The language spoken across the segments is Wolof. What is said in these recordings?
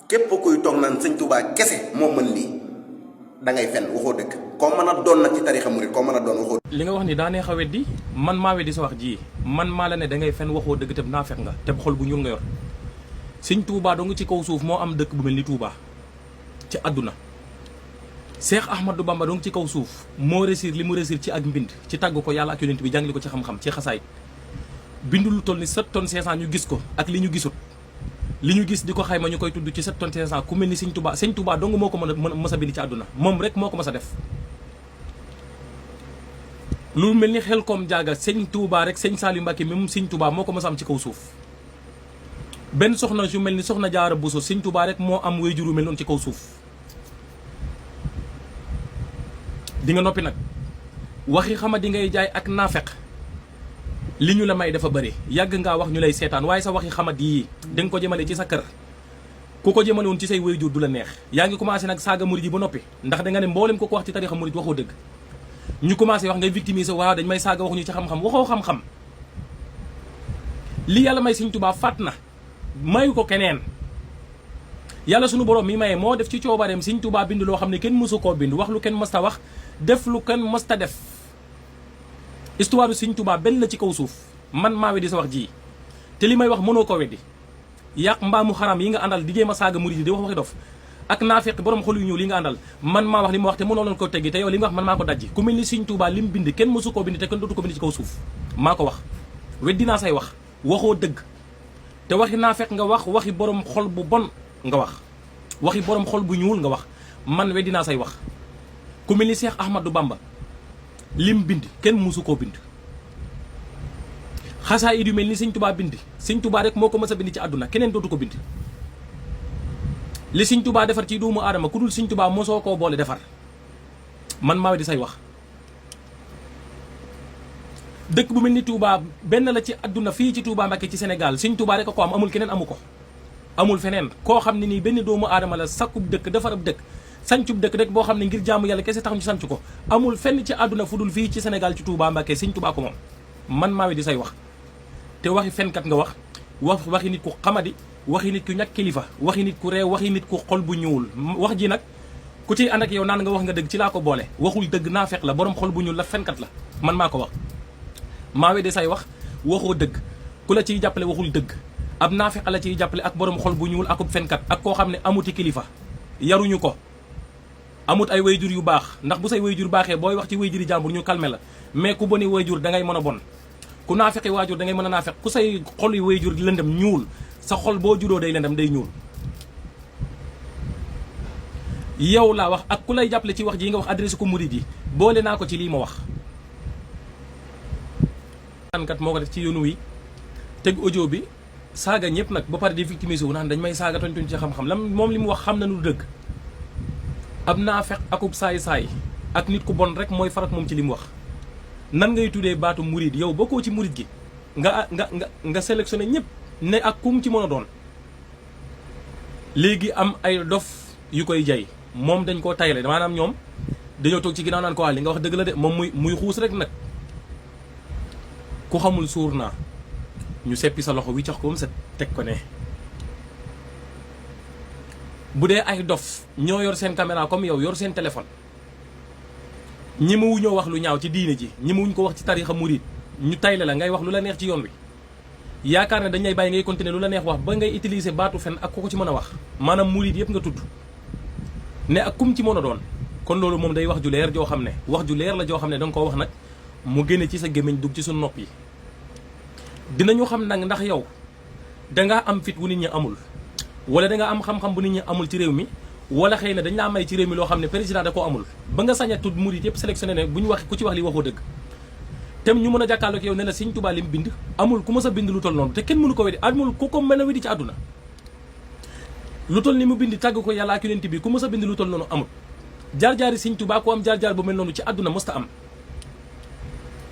képp kuy toog naan sëñ Touba kese moo mën lii da ngay fen waxoo dëgg koo mën a doon nag ci tarixa murid koo mën a doon waxoo. li nga wax ni daa neex a weddi man maa weddi sa wax ji man maa la ne da ngay fen waxoo dëgg te naa fekk nga te xol bu ñuul nga yor sëñ Touba dong ci kaw suuf moo am dëkk bu mel ni Touba ci àdduna Cheikh Ahmadou Bamba dong ci kaw suuf moo réussir li mu réussir ci ak mbind ci tàgg ko yàlla ak yonent bi jàngale ko ci xam-xam ci xasaay bindu lu toll ni 7 tonnes 500 ñu gis ko ak li ñu gisut li ñu gis di ko xayma ñu koy tudd ci 7 tonnes 500 ku mel ni sëñ Touba dong moo ko mën a bind ci àdduna moom rek moo ko mës a def lu mel ni xel koom jaaga sëñ Touba rek sëñ Saliou Mbacké même sëñ Touba moo ko mës a am ci kaw suuf benn soxna su mel ni soxna Jaara Buso sëñ Touba rek moo am waajur wu mel noonu ci kaw suuf di nga noppi nag waxi xama di ngay jaay ak naafeq li ñu la may dafa bëri yàgg ngaa wax ñu lay seetaan waaye sa waxi xamat yii da nga ko jëmale ci sa kër ku ko jëmale woon ci say waajur du la neex yaa ngi commencé nag saaga murid yi ba noppi ndax da nga ne mboolem ko wax ci tarixa murid waxoo dëgg ñu commencé wax ngay victimiser waaw dañ may saaga waxuñu ci xam-xam waxoo xam-xam li yàlla may sëñ Touba fàtt na mayu ko keneen yàlla sunu borom mi maye moo def ci coobareem sëñ Touba bind loo xam ne kenn mësu koo bind wax lu kenn mësta wax def lu kenn mësta def histoire sëñ Touba benn la ci kaw suuf man maa weddi sa wax ji te li may wax mënoo ko weddi yàq mbaamu xaram yi nga àndal di jéem a saaga murid yi di wax waxi dof ak naafeq borom xol yu ñuul yi nga àndal man maa wax li ma wax te mënoo leen ko teggi te yow li nga wax man maa ko dajji ku mel ni sëñ Touba li mu bind kenn mësu koo bind te kenn dootu ko bind ci kaw suuf maa ko wax weddi naa say wax waxoo dëgg te waxi naafeq nga wax waxi borom xol bu bon nga wax waxi borom xol bu ñuul nga wax man weddi naa say wax ku mel ni Cheikh Ahmadou Bamba lim bind kenn musu koo bind xasaay yu mel ni sëñ Touba bind sëñ Touba rek moo ko mës a bind ci àdduna keneen dootu ko bind li sëñ Touba defar ci doomu aadama ku dul sëñ Touba mosoo koo boole defar man maa weddi say wax dëkk bu mel ni Touba benn la ci àdduna fii ci Touba Mbacké ci Sénégal sëñ Touba rek a ko am amul keneen amu ko amul feneen koo xam ne nii benn doomu aadama la sakkub dëkk defarab dëkk sancub dëkk rek boo xam ne ngir jaamu yàlla kese tax ñu sanc ko amul fenn ci àdduna fu dul fii ci Sénégal ci Touba Mbacké sëñ Touba ko moom man maa di say wax te waxi fenkat nga waxi nit ku xamadi waxi nit ku ñàkk kilifa waxi nit ku réew waxi nit ku xol bu ñuul wax ji nag ku ciy ànd ak yow naan nga wax nga dëgg ci laa ko boole waxul dëgg naa fekk la borom xol bu ñuul la fenkat la man maa ko wax maa di say wax waxoo dëgg ku la ciy jàppale waxul dëgg ab naafeq la ciy jàppale ak borom xol bu ñuul akub fenkat ak koo xam ne amuti kilifa yaruñu ko amut ay wayjur yu baax ndax bu say wayjur baaxee booy wax ci wayjuri jàmbur ñu calmer la mais ku boni wayjur da ngay mën a bon ku naafeqi waajur da ngay mën a naafeq ku say xol yu wayjur di lëndëm ñuul sa xol boo juddoo day lëndëm day ñuul yow laa wax ak ku lay jàppale ci wax ji nga wax adressé ko murid yi boole naa ko ci lii ma wax kat moo ko def ci yoonu wi teg audio bi saaga ñëpp nag ba pare di victimiser wu naan dañ may saaga toñ ci xam-xam lam moom li mu wax xam na nu dëgg ab naafeq akub saay-saay ak nit ku bon rek mooy farak moom ci li mu wax nan ngay tuddee baatu murid yow bokkoo ci murid gi nga sélectionné ñëpp ne ak kum ci mën a doon léegi am ay dof yu koy jay moom dañ koo tayle maanaam ñoom dañoo toog ci ginnaaw naan ko waa li nga wax dëgg la de moom muy xuus rek nag ku xamul suur naa ñu seppi sa loxo wi cax ko sa teg ko ne bu dee ay dof ñoo yor seen caméra comme yow yor seen téléphone ñemewuñoo ñoo wax lu ñaaw ci diine ji ñemewuñ ko wax ci tarixa murid ñu tayle la ngay wax lu la neex ci yoon wi yaakaar ne dañ lay bàyyi ngay continuer lu la neex wax ba ngay utiliser baatu fen ak ku ko ci mën a wax maanaam murid yëpp nga tudd ne ak kum ci mën a doon kon loolu moom day wax ju leer joo xam ne wax ju leer la joo xam ne danga koo wax nag mu génne ci sa gémmiñ dugg ci suñu nopp yi dinañu xam nag ndax yow dangaa am fit wu nit ñi amul wala danga am xam-xam bu nit ñi amul ci réew mi wala xëy na dañ laa may ci réew mi loo xam ne président da koo amul ba nga sañ a tudd murid yëpp sélectionné ne bu ñu wax ku ci wax li waxoo dëgg tem ñu mën a jàkkaarloo ak yow ne la Sëñ Tuubaa li mu bind amul ku mës a bind lu toll noonu te kenn mënu ko weddi amul ku ko mën a weddi ci àdduna lu toll ni mu bind tàgg ko yàlla ak yonent bi ku mës a bind lu toll noonu amul jaar-jaari Sëñ Tuubaa ku am jaar-jaar bu mel noonu ci àdduna mësta am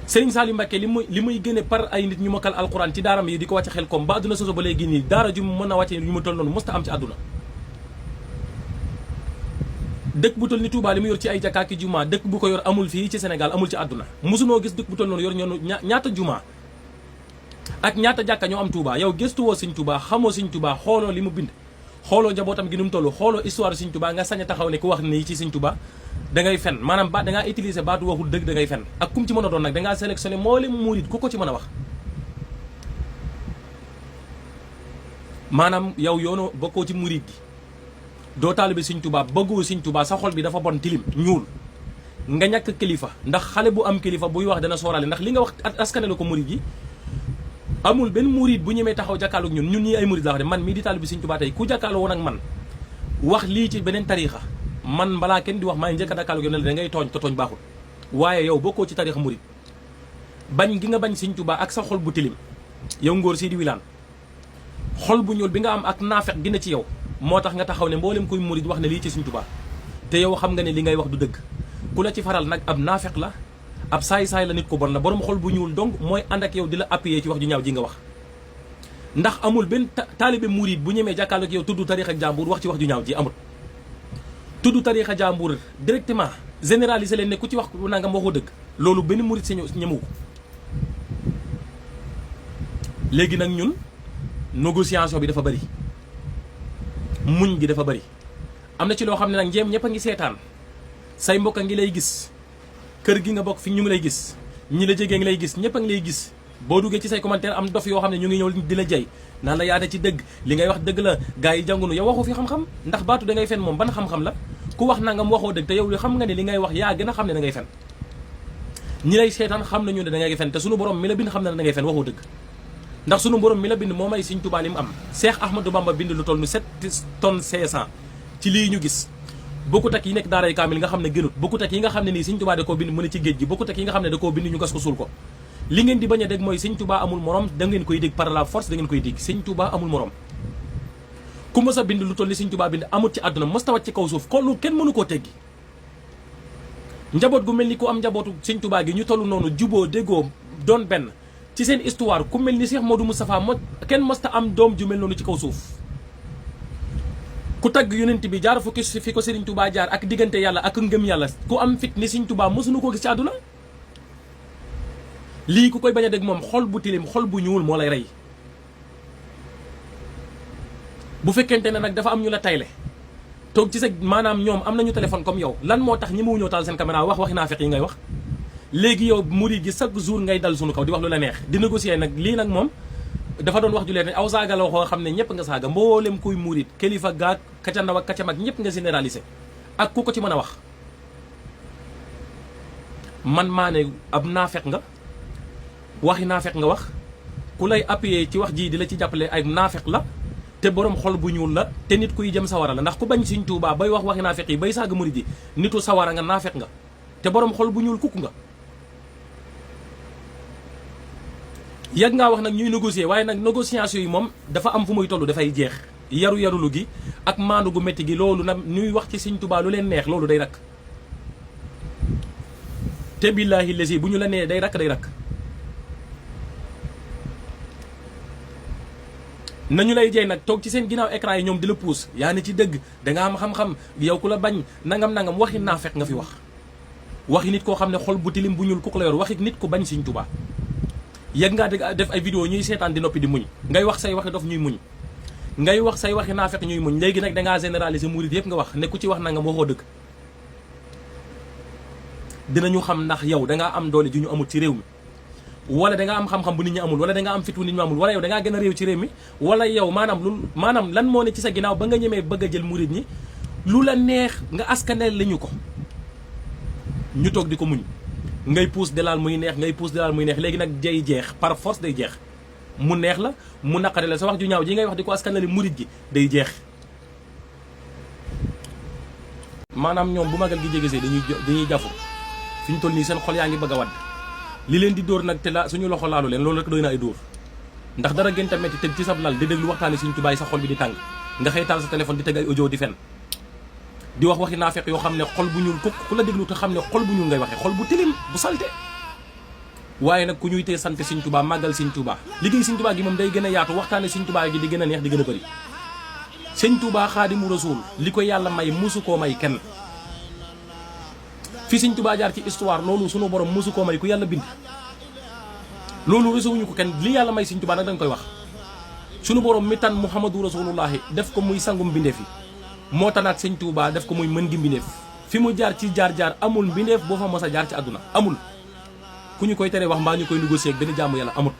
Sëriñ Saliou Mbacké li muy génne par ay nit ñu mokkal alxuraan ci daaram yi di ko wàcce xel koom ba àdduna soso ba léegi nii daara ju mën a wàcce ñu mu toll noonu mësta am ci àdduna dëkk bu toll ni Touba li mu yor ci ay jàkkaaki juma dëkk bu ko yor amul fii ci Sénégal amul ci àdduna mosunoo gis dëkk bu toll noonu yor ñoonu ñaata juma ak ñaata jàkka ñoo am Touba yow gëstu woo Sëñ Touba xamoo Sëñ Touba xooloo li mu bind xooloo njabootam gi nu mu toll xooloo histoire Sëñ Tuubaa nga sañ a taxaw ne ku wax nii ci Sëñ Tuubaa da ngay fen maanaam da ngaa utiliser baatu waxul dëgg da ngay fen ak kum ci mën a doon nag da ngaa sélectionné mboolem murit ku ko ci mën a wax maanaam yow yoonu bokkoo ci murit gi doo taalibe Sëñ Tuubaa bëggoo Sëñ Tuubaa sa xol bi dafa bon tilim ñuul nga ñàkk kilifa ndax xale bu am kilifa buy wax dana sóoraale ndax li nga wax askane la ko murit gi amul benn murit bu ñemee taxaw jàkkaarloog ñun ñii ay murit la wax de man mii di taalibe Sëñ Tuubaa tey ku jàkkaarloo woon ak man wax lii ci beneen tariixa man balaa kenn di wax maa ngi njëkk a jàkkaarloog yow ne la da ngay tooñ te tooñ baaxul waaye yow bokkoo ci tariixa murit bañ gi nga bañ Sëñ Tuubaa ak sa xol bu tilim yow Ngor Sidi Wilane xol bu ñuul bi nga am ak naafeq gi ne ci yow moo tax nga taxaw ne mboolem kuy murit wax ne lii ci Sëñ Tuubaa te yow xam nga ne li ngay wax du dëgg ku la ci faral nag ab naafeq la ab saay-saay la nit ko bon la borom xol bu ñuul donc mooy ànd ak yow di la appuyer ci wax ju ñaaw ji nga wax ndax amul benn taalibe murit bu ñemee jàkkaarloo ak yow tudd tariixa jàmbur wax ci wax ju ñaaw ji amul tudd tariixa jàmbur directement généraliser leen ne ku ci wax nangam waxoo dëgg loolu benn murit si ñemewu ko léegi nag ñun négociation bi dafa bari muñ gi dafa bari am na ci loo xam ne nag njéem ñëpp a ngi seetaan say mbokk a ngi lay gis kër gi nga bokk fi ñu ngi lay gis ñi la jegee ngi lay gis ñëpp a ngi lay gis boo duggee ci say commentaire am dof yoo xam ne ñu ngi ñëw di la jay naan la yaate ci dëgg li ngay wax dëgg la gars yi jàngunu yow waxoo fi xam-xam ndax baatu da ngay fen moom ban xam-xam la ku wax nangam waxoo dëgg te yow xam nga ne li ngay wax yaa gën a xam ne da ngay fen ñi lay seetaan xam nañu ne da ngay fen te sunu borom mi la bind xam na ne da ngay fen waxoo dëgg ndax sunu borom mi la bind moo may Sëñ Tuubaa li mu am Cheikh Ahmadou Bamba bind lu toll nu 7 tonnes 500 ci lii ñu gis bokkut ak yi nekk daaray kaamil nga xam ne gënut bokkut ak yi nga xam ne nii Sëñ Tuubaa da koo bind mu ne ci géej gi bokkut ak yi nga xam ne da koo bind ñu gas ko suul ko li ngeen di bañ a dégg mooy Sëñ Tuubaa amul morom da ngeen koy dégg par la force da ngeen koy dégg Sëñ Tuubaa amul morom ku mës a bind lu toll ni Sëñ Tuubaa bind amut ci àdduna mës ta wàcc ci kaw suuf kon lu kenn mënu koo teggi njaboot gu mel ni ku am njabootu Sëñ Tuubaa gi ñu toll noonu juboo déggoo doon benn ci seen histoire ku mel ni Cheikh Modou Moustapha kenn mës ta am doom ju mel noonu ci kaw suuf ku tagg yonent bi jaar fi ko Sëriñ Tuubaa jaar ak diggante yàlla ak ngëm yàlla ku am fit ni Sëñ Tuubaa mësuñu koo gis ci àdduna lii ku koy bañ a dégg moom xol bu tilim xol bu ñuul moo lay rey bu fekkente ne nag dafa am ñu la tayle toog ci sa maanaam ñoom am nañu téléphone comme yow lan moo tax ñi mu ñëw taal seen caméra waxi naafeq yi ngay wax léegi yow murid gi chaque jour ngay dal suñu kaw di wax lu la neex di négocier nag lii nag moom dafa doon wax ju leen ne aw saaga la waxoo xam ne ñëpp nga saaga mboolem kuy murid kilifa gaag kaca ndaw ak kaca mag ñëpp nga généraliser ak ku ko ci mën a wax man maa ne ab naafeq nga waxi naafeq nga wax ku lay appuyer ci wax ji di la ci jàppale ay naafeq la te borom xol bu ñuul la te nit kuy jëm sawara la ndax ku bañ Sëñ Tuubaa bay wax waxi naafeq yi bay saaga murid yi nitu sawara nga naafeq nga te borom xol bu ñuul kukk nga yàgg ngaa wax nag ñuy négocier waaye nag négociation yi moom dafa am fu muy toll dafay jeex yarulu gi ak maandu gu métti gi loolu nag ñuy wax ci Sëñ Tuubaa lu leen neex loolu day rakk te billaahi lesi bu ñu la nee day rakk nañu lay jey nag toog ci seen ginnaaw écran yi ñoom di la puus yaa ne ci dëgg danga am xam-xam yow ku la bañ nangam waxi naafeq nga fi wax waxi nit koo xam ne xol bu tilim bu ñuul ku ko la yor waxi nit ku bañ Sëñ Tuubaa yëg ngaa dégg def ay vidéo ñuy seetaan di noppi di muñ ngay wax say waxi dof ñuy muñ ngay wax say waxi naafeq ñuy muñ léegi nag dangaa généraliser murid yëpp nga wax ne ku ci wax nangam waxoo dëgg dinañu xam ndax yow dangaa am doole ji ñu amul ci réew mi wala dangaa am xam-xam bu nit ñi amul wala dangaa am fit bu nit ñi amul wala yow dangaa gën a réew ci réew mi wala yow maanaam lan moo ne ci sa ginnaaw ba nga ñemee bëgg a jël murid ñi lu la neex nga askaneel lañu ko ñu toog di ko muñ ngay puus delaal muy neex léegi nag jay jeex par force day jeex mu neex la mu naqare la sa wax ju ñaaw ji ngay wax di ko askanale murid gi day jeex maanaam ñoom bu magal gi jégesee dañuy jafu fi ñu toll nii seen xol yaa ngi bëgg a wadd li leen di dóor nag te la suñu loxo laalu leen loolu rek doy na ay dóor ndax dara gën a metti tëdd ci sab lal di déglu waxtaani Sëñ Tuubaa sa xol bi di tàng nga xëy taal sa téléphone di teg ay audio di fen di wax waxi naafeq yoo xam ne xol bu ñuul ku la déglu te xam ne xol bu ñuul ngay waxee xol bu tilim bu salte waaye nag ku ñuy tee sant Sëñ Tuubaa màggal Sëñ Tuubaa liggéey Sëñ Tuubaa gi moom day gën a yaatu waxtaane Sëñ Tuubaa gi di gën a neex di gën a bëri Sëñ Tuubaa Xaadimu Rasuul li ko yàlla may musu koo may kenn fi Sëñ Tuubaa jaar ci histoire loolu sunu borom musu koo may ku yàlla bind loolu resewuñu ko kenn li yàlla may Sëñ Tuubaa nag dañ koy wax sunu borom mi tan Muhammadu Rasulullahi def ko muy sangum mbindeef yi moo tanaat sëñ Touba def ko muy mën gi mbindeef fi mu jaar ci jaar-jaar amul mbindeef boo fa mos a jaar ci àdduna amul ku ñu koy tere wax mbaa ñu koy négocier ak benn jàmm yàlla amul.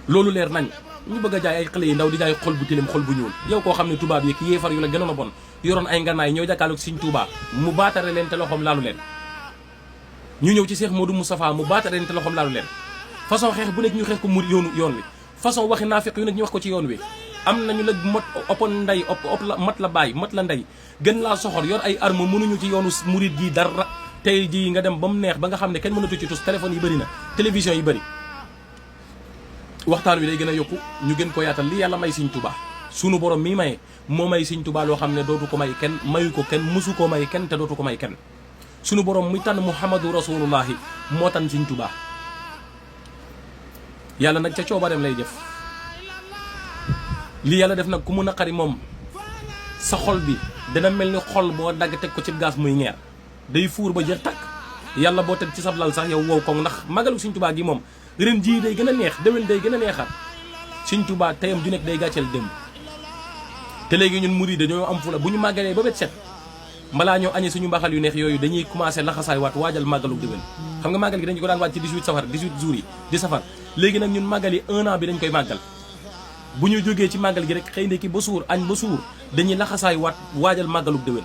loolu leer nañ ñu bëgg a jaay ay xale yi ndaw di jaay xol bu tilim xol bu ñuul yow koo xam ne tubaab yi ki yéefar yu la gënoon a bon yoroon ay ngànnaay ñëw jàkkaarloog sëñ Touba mu baatare leen te loxoom laalu leen. ñu ñëw ci Cheikh Modou Moustapha mu baatare leen te loxoom laalu leen façon xeex bu nekk ñu xeex ko mu yoon wi façon waxi naafiq yu nekk ñu wax ko ci yoon wi. am nañu la mot oppoon ndey mat la bàyyi mat la ndey gën laa soxor yor ay arme mënuñu ci yoonu murid gi dara tey jii nga dem ba mu neex ba nga xam ne kenn mënatu ci tus téléphone yi bëri na télévision yi bëri. waxtaan wi day gën a yokku ñu gën ko yaatal li yàlla may Sëñ Tuubaa sunu borom mii maye moo may Sëñ Tuubaa loo xam ne dootu ko may kenn mayu ko kenn musu ko may kenn te dootu ko may kenn sunu borom muy tànn Muhammadu Rasulullahi moo tànn Sëñ Tuubaa yàlla nag ca coobareem lay def. li yàlla def nag ku mu naqari moom sa xol bi dana mel ni xol boo dagg teg ko ci gaz muy ñeer day fuur ba jeex tàkk yàlla boo teg ci sab lal sax yow wow koŋ ndax magalu Sëñ Tuubaa gi moom ren jii day gën a neex déwén day gën a neexaat Sëñ Tuubaa teyam ju nekk day gàcceel démb te léegi ñun murid dañoo am fu la bu ñu màggalee ba bet set mbalaa ñoo añee suñu mbaxal yu neex yooyu dañuy commencé laxasaay waat waajal màggalu déwén xam nga màggal gi dañu ko daan waaj ci 18 safar 18 jours yi di safar léegi nag ñun màggal yi 1 an bi dañ koy màggal bu ñu jógee ci màggal gi rek xëy na ki ba suur añ ba suur dañuy laxasaay waajal màggalub déwén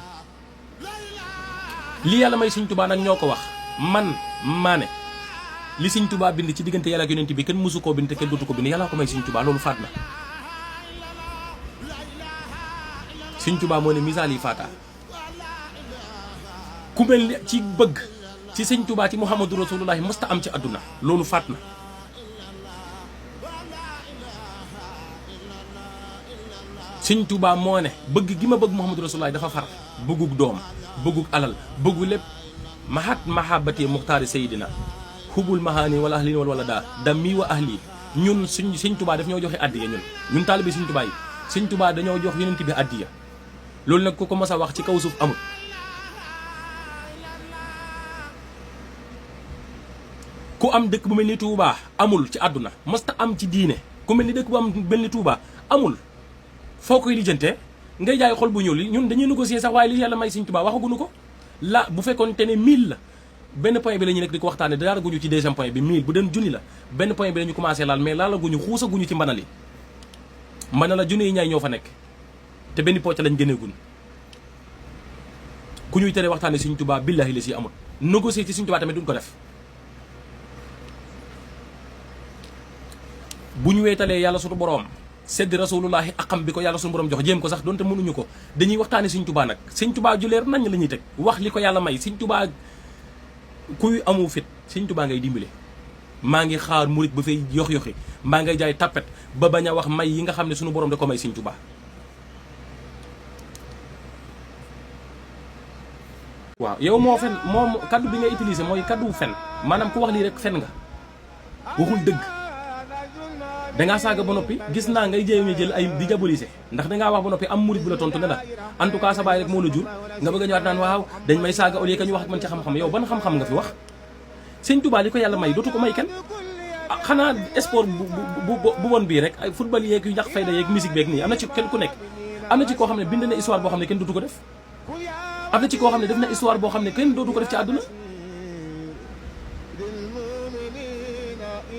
li yàlla may Sëñ Tuubaa nag ñoo ko wax man maa ne li Sëñ Tuubaa bind ci diggante yàlla ak yonent bi kenn mësu koo bind te kenn dootu ko bind yàlla ko may Sëñ Tuubaa loolu faat na Sëñ Tuubaa moo ne misaal yi faata ku mel ni ci bëgg ci Sëñ Tuubaa ci Muhammadu Rasulullahi mësta am ci àdduna loolu faat na Sëñ Tuubaa moo ne bëgg gi ma bëgg Muhammadu Rasulullahi dafa far bëggug doom bëggug alal bëggu lépp mahat mahabati muxtaari sayidina xubul mahaani wala ahlin wala daa dami wa ahli ñun Sëñ Tuubaa daf ñoo joxe addiya ñun taalibe Sëñ Tuubaa yi Sëñ Tuubaa dañoo jox yonent bi addiya loolu nag ku ko mos a wax ci kaw suuf amul ku am dëkk bu mel ni Tuubaa amul ci àdduna mosta am ci diine ku mel ni dëkk bu am mel ni Tuubaa amul foo koy lijjantee ngay jaay xol bu ñuul yi ñun dañuy négocier sax waaye li yàlla may Sëñ Tuubaa waxaguñu ko la bu fekkoon te ne 1000 la benn point bi la ñu nekk di ko waxtaane daalaguñu ci deuxième point bi 1000 bu den junni la benn point bi la ñu commencé laal mais laalaguñu xuusaguñu ci mbanal yi mbanal la junni yi ñaay ñoo fa nekk te benn pocc lañ génneegun ku ñuy tere waxtaane Sëñ Tuubaa billahi la si amul négocier ci Sëñ Tuubaa tamit duñ ko def bu ñu weetalee yàlla suñu boroom sedd rasulullahi akam bi ko yàlla suñu borom jox jéem ko sax donte mënuñu ko dañuy waxtaane Sëñ Tuubaa nag Sëñ Tuubaa ju leer nañ la ñuy teg wax li ko yàlla may Sëñ Tuubaa kuy amu fit Sëñ Tuubaa ngay dimbale maa ngi xaar murit ba fay yox-yoxi maa ngay jaay tappet ba bañ a wax may yi nga xam ne suñu borom da ko may Sëñ Tuubaa waaw yow moo fen moom kaddu bi ngay utilisé mooy kaddu fen maanaam ku wax lii rek fen nga waxul dëgg dangaa saaga ba noppi gis naa ngay jéem a jël ay di diaboliser ndax dangaa wax ba noppi am murit bu la tontu ne la en tout cas sa baay rek moo la jur nga bëgg a ñëwaat naan waaw dañ may saaga au lieu que ñu wax ak man ci xam-xam yow ban xam-xam nga fi wax Sëñ Tuubaa li ko yàlla may dootu ko may kenn xanaa sport bu bon bii rek ay football yeeg yu ñax fayda yeeg musique beeg nii am na ci kenn ku nekk am na ci koo xam ne bind na histoire boo xam ne kenn dootu ko def am na ci koo xam ne def na histoire boo xam ne kenn dootu ko def ci àdduna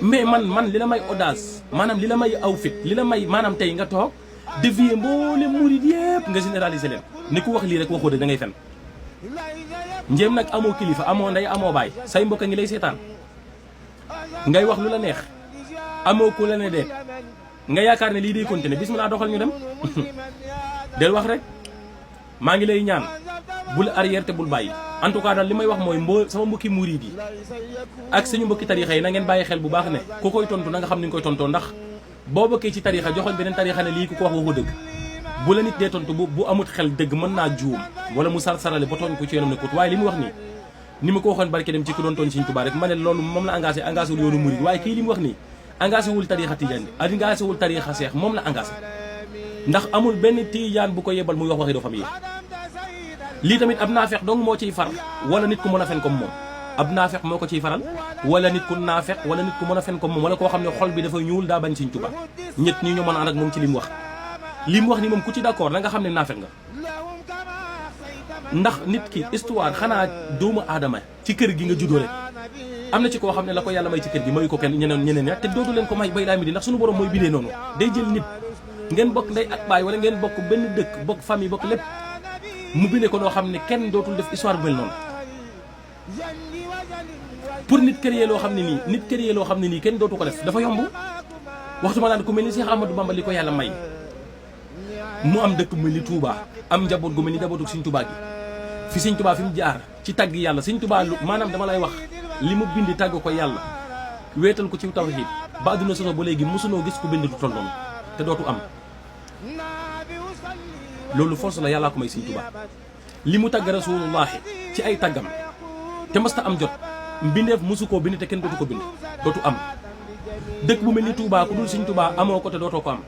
mais man li la may audace maanaam li la may aw fit li la may maanaam tey nga toog dévier mboolem murid yëpp nga généraliser leen ni ku wax lii rek waxoo de da ngay fen njéem nag amoo kilifa amoo ndey amoo baay say mbokk ngi lay seetaan ngay wax lu la neex amoo ku la ne deet nga yaakaar ne lii day continuer bismillah doxal ñu dem del wax rek maa ngi lay ñaan bul arrière te bul bàyyi en tout cas daal li may wax mooy sama mbokki murid yi ak suñu mbokki tarixa yi na ngeen bàyyi xel bu baax ne ku koy tontu na nga xam ni nga koy tontoo ndax boo bokkee ci tarixa joxoñ beneen tarixa ne lii ku ko wax waxu dëgg bu la nit dee tontu bu amut xel dëgg mën naa juum wala mu sar-sarale ba tooñ ko ci yoonam ne kut waaye li mu wax nii ni ma ko waxoon barke dem ci ku doon tooñ Sëñ Tuubaa rek ma ne loolu moom la engagé wul yoonu murid waaye kii li mu wax nii engagé wul tarixa tijaan engagé wul tarixa seex moom la engagé ndax amul benn tijaan bu ko yebal muy wax waxi doo famille lii tamit ab naa feex donc moo ciy far wala nit ku mën a fen comme moom ab naafeq moo ko ciy faral wala nit ku naafeq wala nit ku mën a fen ko moom wala koo xam ne xol bi dafa ñuul daa bañ Sëñ Tuubaa ñett ñi ñoo mën a ànd ak moom ci li mu wax li mu wax ni moom ku ci d'accord da nga xam ne naafeq nga ndax nit ki histoire xanaa doomu aadama ci kër gi nga juddoo rek am na ci koo xam ne la ko yàlla may ci kër gi mayu ko kenn ñeneen te dootu leen ko may bay daa mi di ndax suñu borom mooy bindee noonu day jël nit ngeen bokk ndey ak baay wala ngeen bokk benn dëkk bokk famille bokk lépp mu bindee ko noo xam ne kenn dootul def histoire bu mel noonu pour nit créer loo xam ne nii kenn dootu ko def dafa yomb waxtu ma naan ku mel ni Cheikh Ahmadou Bamba li ko yàlla may mu am dëkk bu mel ni Touba am njaboot gu mel ni njabootu Sëñ Touba gi fi Sëñ Touba fi mu jaar ci tagg yàlla Sëñ Touba maanaam dama lay wax li mu bind tàgg ko yàlla wéetal ko ci tawhid ba àdduna soso ba léegi mosunoo gis ku bind du toll noonu te dootu am loolu force la yàllaa ko may Sëñ Touba li mu tàgg rasulullahi ci ay tàggam te mësta am jot mbindeef mosu koo bind te kenn dootu ko bind dootu am dëkk bu mel ni Touba ku dul Sëñ Touba amoo ko te dootoo ko am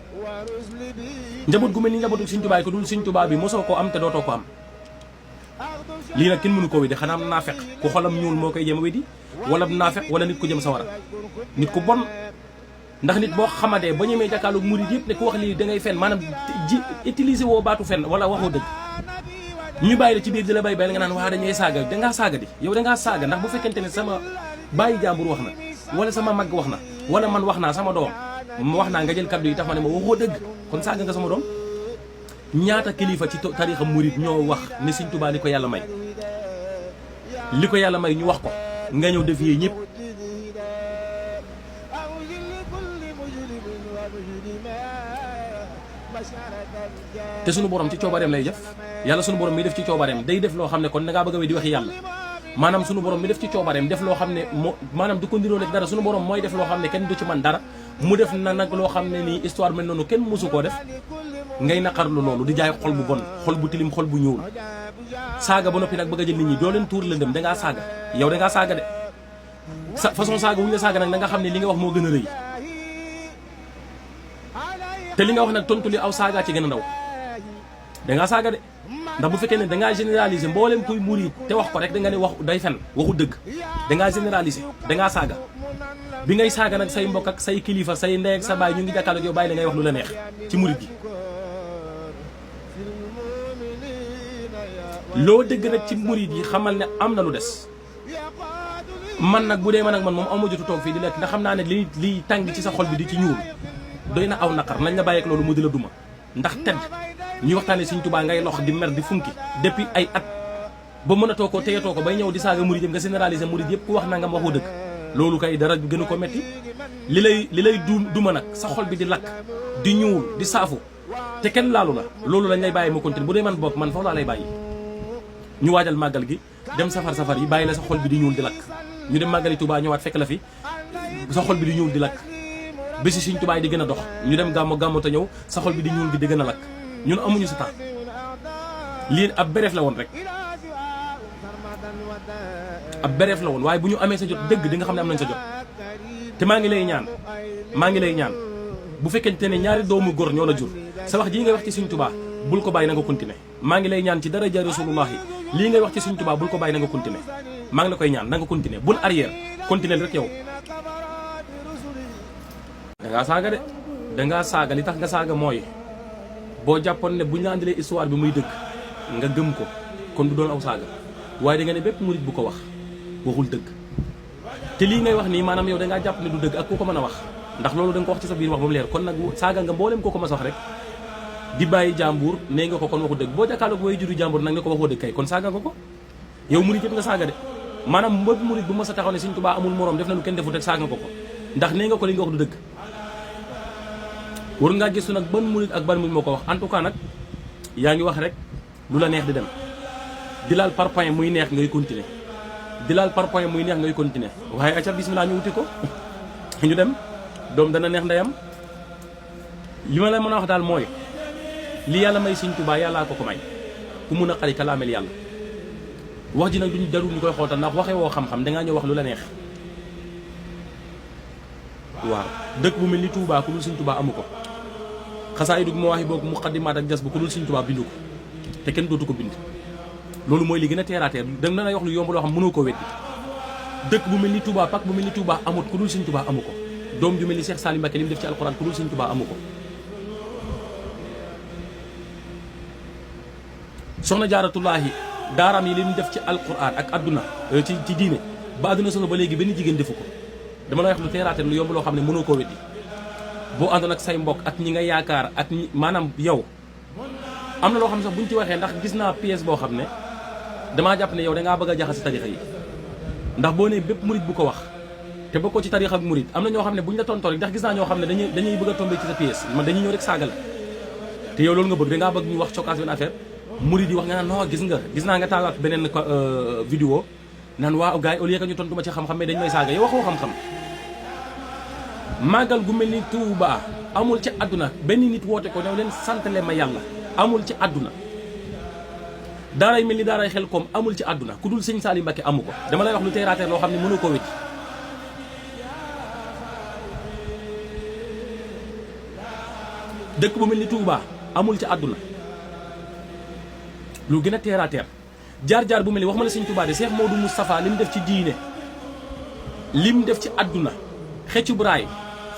njaboot gu mel ni njabootu Sëñ Touba ku dul Sëñ Touba bi mosoo ko am te dootoo ko am lii nag kenn mënu koo weddi xanaa am naafeq ku xolam ñuul moo koy jëm a weddi wala naafeq wala nit ku jëm sawara nit ku bon ndax nit boo xamadee ba ñemee jàkkaarloog murid yëpp ne ku wax lii da ngay fen maanaam utiliser woo baatu fen wala waxoo dëgg ñu bàyyi la ci biir di la bay nga naan waa dañuy saaga dangaa saaga di yow dangaa saaga ndax bu fekkente ne sama bàyyi jàmbur wax na wala sama mag wax na wala man wax naa sama doom wax naa nga jël kaddu yi tax ma ne ma waxoo dëgg kon saaga nga sama doom ñaata kilifa ci tariixa murid ñoo wax ne Sëñ Tuubaa li ko yàlla may ñu wax ko nga ñëw def yee ñëpp te sunu borom ci coobareem lay def yàlla sunu borom mi def ci coobareem day def loo xam ne kon da ngaa bëgg a di waxi yàlla maanaam sunu borom mi def ci coobareem def loo xam ne maanaam du ko ndiroo rek dara sunu borom mooy def loo xam ne kenn du ci man dara mu def na nag loo xam ne nii histoire mel noonu kenn mosu koo def ngay naqarlu loolu di jaay xol bu bon xol bu tilim xol bu ñuul saaga ba noppi nag bëgg a jël nit ñi doo leen tuur lëndëm dangaa saaga yow dangaa saaga de sa façon saaga wu ñu la saaga nag da nga xam ne li nga wax moo gën a rëy te li nga wax nag tontu li aw saaga ci gën a ndaw dangaa saaga de ndax bu fekkee ne dangaa généraliser mboolem kuy murid te wax ko rek da nga ne wax day fen waxu dëgg dangaa généraliser dangaa saaga bi ngay saaga nag say mbokk ak say kilifa say ndey ak sa baay ñu ngi jàkkaarloo ak yow bàyyi la ngay wax lu la neex ci murid gi loo dëgg nag ci murid yi xamal ne am na lu des man nag bu dee man ak man moom aw ma jotu toog fii di lekk ndax xam naa ne liy tàng ci sa xol bi di ci ñuul doy na aw naqar nañ la bàyyeek loolu mu di la duma ndax tedd ñuy waxtaane Sëñ Tuubaa ngay lox di mer di funki depuis ay at ba mënatoo ko téyatoo ko bay ñëw di saaga murid yëpp nga généraliser murid yëpp ku wax nangam waxoo dëgg loolu kay dara gënu ko metti li lay duma nag sa xol bi di lakk di ñuul di saafu te kenn laalu la loolu lañ lay bàyyi mu continue bu dee man bokk man foofu laa lay bàyyi ñu waajal màggal gi dem safar yi bàyyi la sa xol bi di ñuul di lakk ñu dem màggali Touba ñëwaat fekk la fi sa xol bi di ñuul di lakk bési Sëñ Tuubaa di gën a dox ñu dem gàmmu te ñëw sa xol bi di ñuul di gën a lakk ñun amuñu sa temps lii ab bereef la woon rek ab bereef la woon waaye bu ñu amee sa jot dëgg di nga xam ne am nañ sa jot te maa ngi lay ñaan bu fekkente ne ñaari doomu góor ñoo la jur sa wax jii ngay wax ci Sëñ Tuubaa bul ko bàyyi na nga continuer maa ngi lay ñaan ci daraja Rasulullahi lii ngay wax ci Sëñ Tuubaa bul ko bàyyi na nga continuer maa ngi la koy ñaan na nga continuer bul arrière continuer rek yow dangaa saaga de dangaa saaga li tax nga saaga mooy boo jàppoon ne buñ la andilee histoire bi muy dëgg nga gëm ko kon du doon aw saaga waaye da nga ne bépp murid bu ko wax waxul dëgg te lii ngay wax nii maanaam yow dangaa jàpp ne du dëgg ak ku ko mën a wax ndax loolu da nga ko wax ci sa biir wax ba mu leer kon nag saaga nga mboolem koo ko mas wax rek di bàyyi jàmbur nee nga ko kon waxu dëgg boo jàkkaarloog way juru jàmbur nag ne ko waxoo dëgg kay kon saaga nga ko yow murid yëpp nga saaga de maanaam mbëb murid bu mas a taxaw ne Sëñ Tuubaa amul moroom def na lu kenn defut rek saaga nga ko ndax nee nga ko li nga wax du dëgg war ngaa gëstu nag ban murid ak ban murid moo ko wax en tout cas nag yaa ngi wax rek lu la neex di dem di laal par point muy neex ngay continuer di laal par point muy neex ngay continuer waaye aca bismillah ñu wuti ko ñu dem doom dana neex ndeyam li ma la mën a wax daal mooy li yàlla may Sëñ Tuubaa yàllaa ko may ku mun a xari kalaamel yàlla wax ji nag duñu darul ñu koy xooltal ndax waxee woo xam-xam dangaa ñëw wax lu la neex waaw dëkk bu mel ni Touba ku dul Sëñ Tuubaa amu ko xasaay dug ma waxi boobu muqaddimaat ak jas bu ku dul Sëñ Tuubaa bindu ko te kenn dootu ko bind loolu mooy li gën a terre à terre danga na wax lu yomb loo xam mënoo ko weddi dëkk bu mel ni Touba pak bu mel ni Touba amut ku dul Sëñ Touba amu ko doom ju mel ni Cheikh Salim Mbacké li mu def ci alxuraan ku dul Sëñ Touba amu ko soxna jaaratullaahi daaraam yi li mu def ci alxuraan ak adduna ci diine ba adduna soxna ba léegi benn jigéen defu ko dama lay wax lu teeraateer lu yomb loo xam ne mënoo koo weddi boo àndoon ak say mbokk ak ñi nga yaakaar ak ñi maanaam yow am na loo xam ne sax buñ ci waxee ndax gis naa pièce boo xam ne damaa jàpp ne yow dangaa bëgg a jaxase tarixa yi ndax boo nee bépp murit bu ko wax te bokkoo ci tarixa ak murit am na ñoo xam ne buñ la tontoor ndax gis naa ñoo xam ne dañuy bëgg a tombé ci sa pièce man dañuy ñëw rek saaga la te yow loolu nga bëgg dangaa bëgg ñu wax cokkaas benn affaire murit yi wax nga naan non gis naa nga taalaat beneen vidéo naan waaw gars yi au lieu que ñu tontu ma ci xam-xam mais dañ may saaga yow waxoo xam-xam màggal gu mel ni Touba amul ci àdduna benn nit woote ko ñëw leen santale ma yàlla amul ci àdduna daaray mel ni daaray xel koom amul ci àdduna ku dul Sëñ Salim Mbacké amu ko dama lay wax lu teeraateer loo xam ne mënu koo wetti dëkk bu mel ni Touba amul ci àdduna lu gën a teeraateer jaar-jaar bu mel ni wax ma la Sëñ Touba de Cheikh Modou Moustapha li mu def ci diine li mu def ci àdduna xëccu braay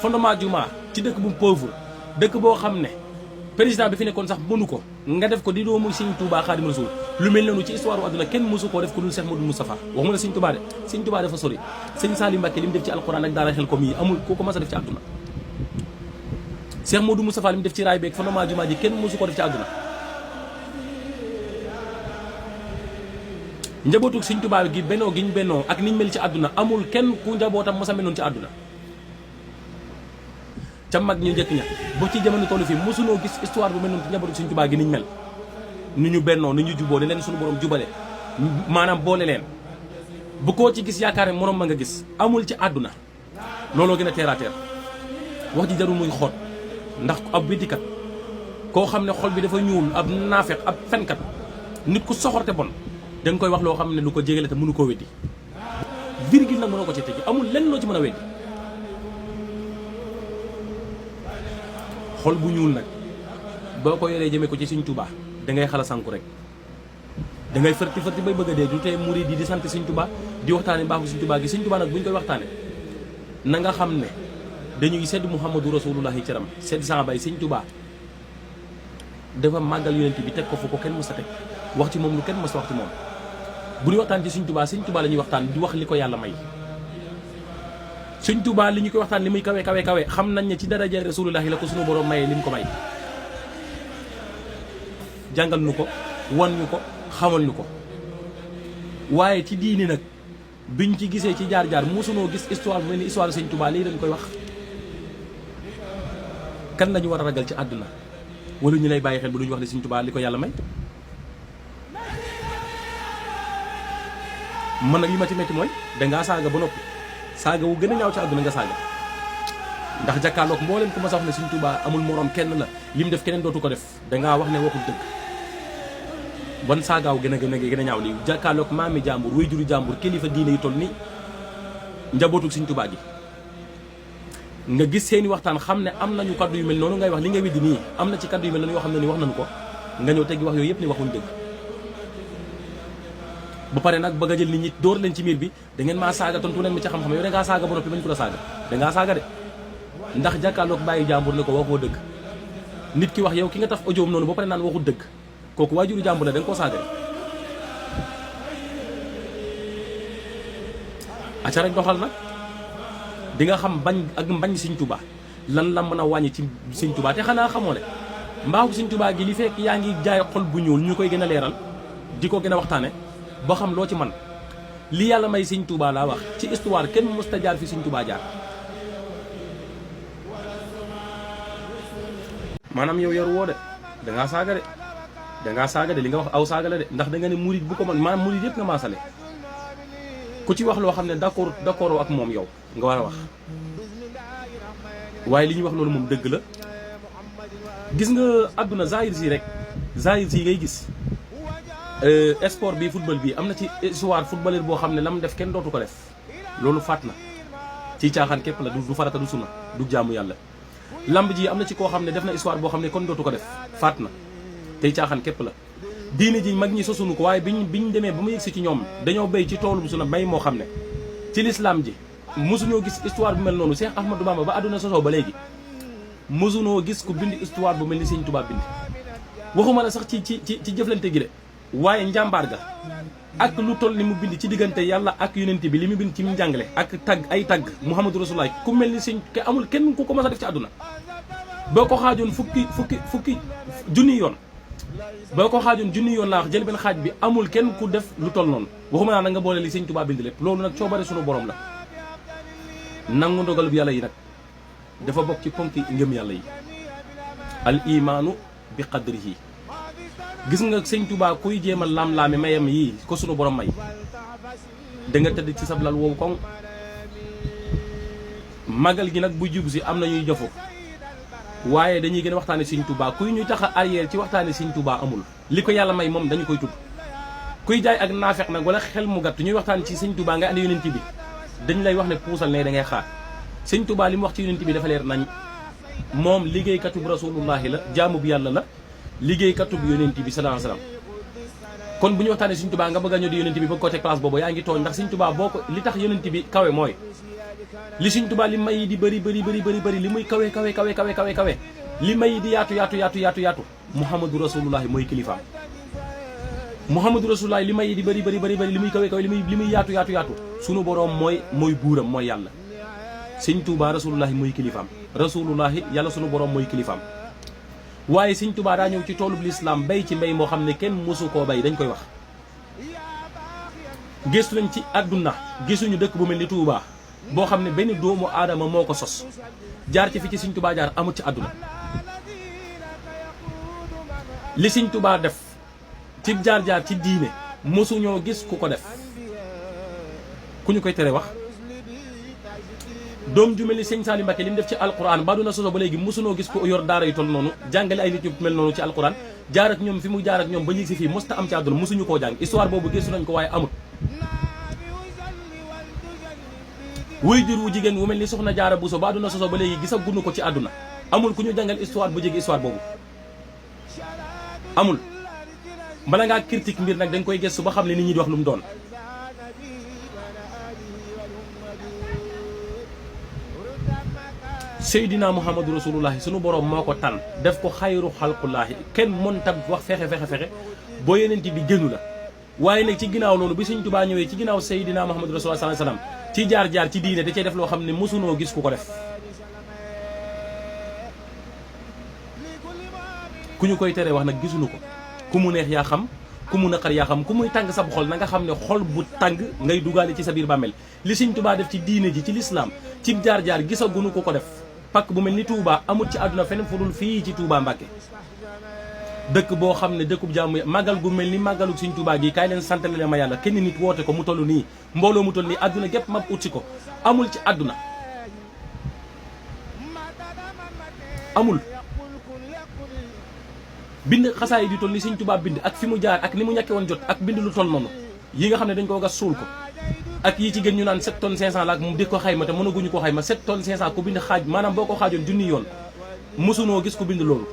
fondement juma ci dëkk bu pauvre dëkk boo xam ne président bi fi nekkoon sax mënu ko nga def ko di doomu Sëñ Touba Xaadimu Rasuul lu mel noonu ci histoire u àdduna kenn mësu koo def ko dul Cheikh Modou Moustapha waxuma la Sëñ Touba de Sëñ Touba dafa sori Sëñ Salim Mbacké li mu def ci alxuraan ak daara xel ko mii amul koo ko mas a def ci àdduna Cheikh Modou Moustapha li mu def ci raay beeg fondement juma ji kenn mësu koo def ci àdduna njabootug Sëñ Touba gi bennoo gi ñu bennoo ak niñ mel ci àdduna amul kenn ku njabootam mos a mel noonu ci àdduna ca mag ñu njëkk ña ba ci jamono tollu fii mosunoo gis histoire bu mel noonu ci njabootu Sëñ Touba gi niñ mel ni ñu bennoo ni ñu juboo ne leen suñu borom jubale maanaam boole leen bu koo ci gis yaakaar ne morom ma nga gis amul ci àdduna looloo gën a teer a teer wax ji jarul muy xoot ndax ab weddikat koo xam ne xol bi dafa ñuul ab naafeq ab fenkat nit ku soxorte bon da nga koy wax loo xam ne lu ko jégale te mënu koo weddi virgule nag mënoo ko ci tëj amul lenn loo ci mën a weddi xol bu ñuul nag boo ko yoree jëmee ko ci Sëñ Touba da ngay xala sanku rek da ngay fërti bay bëgg a dee du tee murid yi di sant Sëñ Touba di waxtaane mbaaxu Sëñ Touba gi Sëñ Touba nag bu ñu koy waxtaane na nga xam ne dañuy sedd Muhammadu Rasulullahi caram sedd sama bay Sëñ Touba dafa màggal yonent bi teg ko fu ko kenn mës a teg wax ci moom lu kenn mës a wax ci moom bu ñuy waxtaan ci Sëñ Touba la ñuy waxtaan di wax li ko yàlla may Sëñ Touba li ñu koy waxtaan li muy kawe xam nañ ne ci daraja Rasulullahi la ko suñu borom mayee li mu ko may jàngal nu ko wan ñu ko xamal ñu ko waaye ci diini nag biñ ci gisee ci jaar-jaar mosunoo gis histoire bu mel ni histoire Sëñ Touba lii dañ koy wax kan lañu war a ragal ci àdduna wala ñu lay bàyyi xel bu duñu wax ne Sëñ Touba li ko yàlla may man nag li ma ci metti mooy dangaa saaga ba noppi saaga wu gën a ñaaw ci àdduna nga saaga ndax jàkkaarloog mbooleem ku ma sa wax ne Sëñ Touba amul morom kenn la li mu def keneen dootu ko def dangaa wax ne waxul dëgg ban saagaaw gën a ñaaw lii jàkkaarloog maami jàmbur way juru jàmbur kilifa diine yi toll ni njabootug Sëñ Touba gi nga gis seeni waxtaan xam ne am nañu kaddu yu mel noonu ngay wax li nga weddi nii am na ci kaddu yu mel noonu yoo xam ne ni wax nañu ko nga ñëw teggi wax yooyu yëpp ni waxuñ dëgg ba pare nag bëgg a jël nit ñi dóor leen ci miir bi da ngeen maa saaga tontu leen mi ci xam-xam yow dangaa saaga ba noppi bañ ko la saaga dangaa saaga de ndax jàkkaarloog bàyyi jàmbur ne ko waxoo dëgg nit ki wax yow ki nga taf audio noonu ba pare naan waxul dëgg kooku waajuru jàmbur la da nga koo saaga de acca rek doxal nag di nga xam bañ ak mbañ Sëñ Touba lan la mën a wàññi ci Sëñ Touba te xanaa xamoo ne mbaaxu Sëñ Touba gi li fekk yaa ngi jaay xol bu ñuul ñu koy gën a leeral di ko gën a waxtaane ba xam loo ci man li yàlla may Sëñ Touba laa wax ci histoire kenn mësta jaar fi Sëñ Touba jaar maanaam yow yaru woo de dangaa saaga de li nga wax aw saaga la de ndax da nga ne murid bu ko man maanaam murid yëpp nga maasale ku ci wax loo xam ne d'accord ak moom yow nga war a wax waaye li ñuy wax loolu moom dëgg la gis nga àdduna zahir si rek zahir si ngay gis sport bi football bi am na ci histoire footballeur boo xam ne lam def kenn dootu ko def loolu faat na ci caaxaan képp la du farata du sunna du jaamu yàlla lamb ji am na ci koo xam ne def na histoire boo xam ne kon dootu ko def faat na tey caaxaan képp la diine ji mag ñi sosunu ko waaye biñ demee ba mu yëgsi ci ñoom dañoo béy ci toolu bu sunna may moo xam ne ci lislaam ji mosuñoo gis histoire bu mel noonu Cheikh Ahmadou Bamba ba àdduna sosoo ba léegi mosunoo gis ku bind histoire bu mel ni Sëñ Tuubaa bind waxuma la sax ci jëflante gi de waaye njàmbaar ga ak lu toll ni mu bind ci diggante yàlla ak yonent bi li mu bind ci njàngale ak tagg ay tagg Muhammadu Rasulullah ku mel ni sëñ ke amul kenn ku ko mës a def ci àdduna boo ko xaajoon fukki junni yoon boo ko xaajoon junni yoon laa wax jël benn xaaj bi amul kenn ku def lu toll noonu waxuma naa na nga boole li Sëñ Tuubaa bind lépp loolu nag coobare sunu borom la nangu ndogalub yàlla yi nag dafa bokk ci ponki ngëm yàlla yi al imaanu bi qadrihi gis nga Sëñ Tuubaa kuy jéem a laam-laami mayam yii ko sunu borom may da nga tëdd ci sablal woowu koŋ magal gi nag bu jub si am na ñuy jofu waaye dañuy gën a waxtaane Sëñ Tuubaa kuy ñuy tax a arrière ci waxtaane Sëñ Tuubaa amul li ko yàlla may moom dañu koy tudd kuy jaay ak naafeq nag wala xel mu gàtt ñuy waxtaan ci Sëñ Tuubaa nga andi yonent bi dañ lay wax ne puusal ne da ngay xaar Sëñ Tuubaa li mu wax ci yonent bi dafa leer nañ moom liggéeykatub rasulullahi la jaamu bi yàlla la liggéeykatub yonent bi sallallahu alayhi wasallam kon bu ñu waxtaanee Sëñ Tuubaa nga bëgg a ñëw di yonent bi bëgg ko teg place boobu yaa ngi tooñ ndax Sëñ Tuubaa boo ko li tax yonent bi kawe mooy li Sëñ Tuubaa li may yi di bëri li muy kawe li may yi di yaatu Muhammadu Rasulullahi mooy kilifaam Muhammadu Rasulullahi li may yi di bëri li muy kawe li muy yaatu sunu boroom mooy buuram mooy yàlla Sëñ Tuubaa Rasulullahi mooy kilifaam Rasulullahi yàlla sunu boroom mooy kilifaam waaye Sëñ Tuubaa daa ñëw ci toolub lislaam bay ci mbay moo xam ne kenn mosu koo bay dañ koy wax gëstu nañ ci àdduna gisuñu dëkk bu mel ni Tuubaa boo xam ne benn doomu aadama moo ko sos jaar ci fi ci Sëñ Tuubaa jaar amut ci àdduna li Sëñ Tuubaa def ci jaar ci diine mosuñoo gis ku ko def ku ñu koy tere wax doom ju mel ni Sëñ Saaliw Mbàkke li mu def ci alquran ba duna soso ba léegi mosunoo gis ko yor daara yu toll noonu jàngale ay nit ñu mel noonu ci alquran jaar ak ñoom fi mu jaar ak ñoom ba yëg si fii mosta am ci àdduna mosuñu koo jàng histoire boobu gëstu nañ ko waaye amut wuy jur wu jigéen wu mel ni soxna Jaara Buso ba duna soso ba léegi gisaguñu ko ci àdduna amul ku ñu jàngal histoire bu jege histoire boobu amul bala ngaa critique mbir nag dañ koy gëstu ba xam ne nit ñi di wax lu mu doon Seydina Muhammadu Rasulullahi sunu borom moo ko tànn def ko xayru xalqullaahi kenn mën tam wax fexe boo yeneen bi gënu la waaye nag ci ginnaaw loolu bi Sëñ Tuubaa ñëwee ci ginnaaw Seydina Muhammadu Rasulullahi sallallahu alayhi wasallam ci jaar ci diine da cee def loo xam ne mosunoo gis ku ko def ku ñu koy teree wax nag gisuñu ko ku mu neex yaa xam ku mu naqar yaa xam ku muy tàng sab xol na nga xam ne xol bu tàng ngay dugaale ci sa biir bàmmeel li Sëñ Tuubaa def ci diine ji ci lislaam ci jaar gisaguñu ko ko def pakk bu mel ni Touba amul ci àdduna feneen fu dul fii ci Touba Mbàkke dëkk boo xam ne dëkkub jàmm màggal gu mel ni màggalu Sëñ Tuubaa gi kaay leen santale leen ma yàlla kenn nit woote ko mu toll nii mbooloo mu toll nii àdduna gépp mab ut si ko amul ci àdduna amul bind xasaay di toll ni Sëñ Tuubaa bind ak fi mu jaar ak ni mu ñàkke woon jot ak bind lu toll noonu yi nga xam ne dañ koo gas suul ko ak yi ci gën ñu naan 7 tonnes 500 la ak mu di ko xayma te mënaguñu ko xayma 7 tonnes 500 ku bind xaaj maanaam boo ko xaajoon junni yoon mosunoo gis ku bind loolu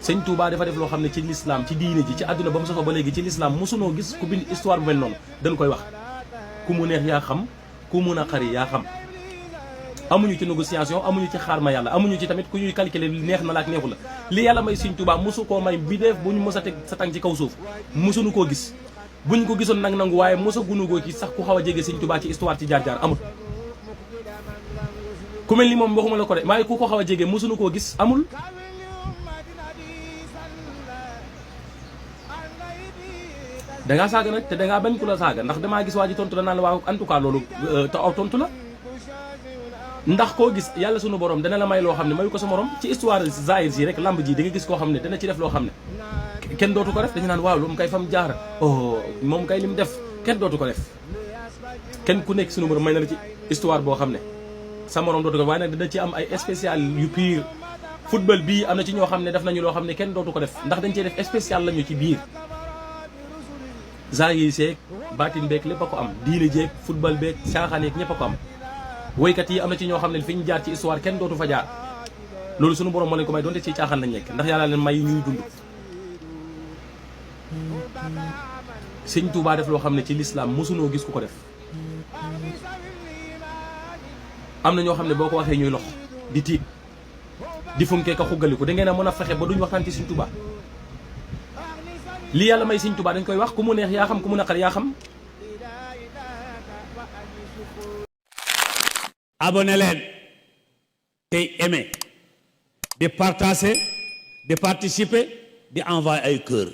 Sëñ Tuubaa dafa def loo xam ne ci lislaam ci diine ji ci àdduna ba mu soso ba léegi ci lislaam mosunoo gis ku bind histoire bu mel noonu dañ koy wax ku mu neex yaa xam ku mu naqari yaa xam amuñu ci négociation amuñu ci xaar ma yàlla amuñu ci tamit ku ñuy calculer neex na la ak neexu la li yàlla may Sëñ Tuubaa mosu koo may bi def bu ñu mos a teg sa tànk ci kaw suuf mosuñu koo gis buñ ko gisoon nag nangu waaye mosa gunugoo ci sax ku xaw a jege Sëñ Tuubaa ci histoire ci jaar amul ku mel ni moom waxuma la ko de waaye ku ko xaw a jege mosuñu koo gis amul dangaa saaga nag te dangaa bañ ku la saaga ndax damaa gis waa ji tontu la naan la waaw en tout cas loolu te aw tontu la ndax koo gis yàlla sunu borom dana la may loo xam ne mayu ko sa morom ci histoire zahir si rek lamb ji da nga gis koo xam ne dana ci def loo xam ne kenn dootu ko def dañu naan waaw lu mu kay fam jaar moom kay li mu def kenn dootu ko def kenn ku nekk sunu borom may na la ci histoire boo xam ne sa morom dootu ko waaye nag dana ci am ay spécial yu pire football bii am na ci ñoo xam ne def nañu loo xam ne kenn dootu ko def ndax dañ cee def spécial lañu ci biir zahir seeg baatin beeg lépp a ko am diine jeeg football beeg caaxaan yeeg ñëpp a ko am woykat yi am na ci ñoo xam ne fi ñu jaar ci histoire kenn dootu fa jaar loolu sunu borom moo leen ko may doonte ci caaxaan lañ nekk ndax yàlla leen may ñuy dund Sëñ Tuubaa def loo xam ne ci lislaam mosunoo gis ku ko def am na ñoo xam ne boo ko waxee ñuy lox di tiit di funkee ka xuggaliku da ngeen a mën a fexe ba duñ waxtaan ci Sëñ Tuubaa li yàlla may Sëñ Tuubaa dañ koy wax ku mu neex yaa xam ku mu naqar yaa xam. abonné leen tey aimé di partager di participer di envoyer ay cœur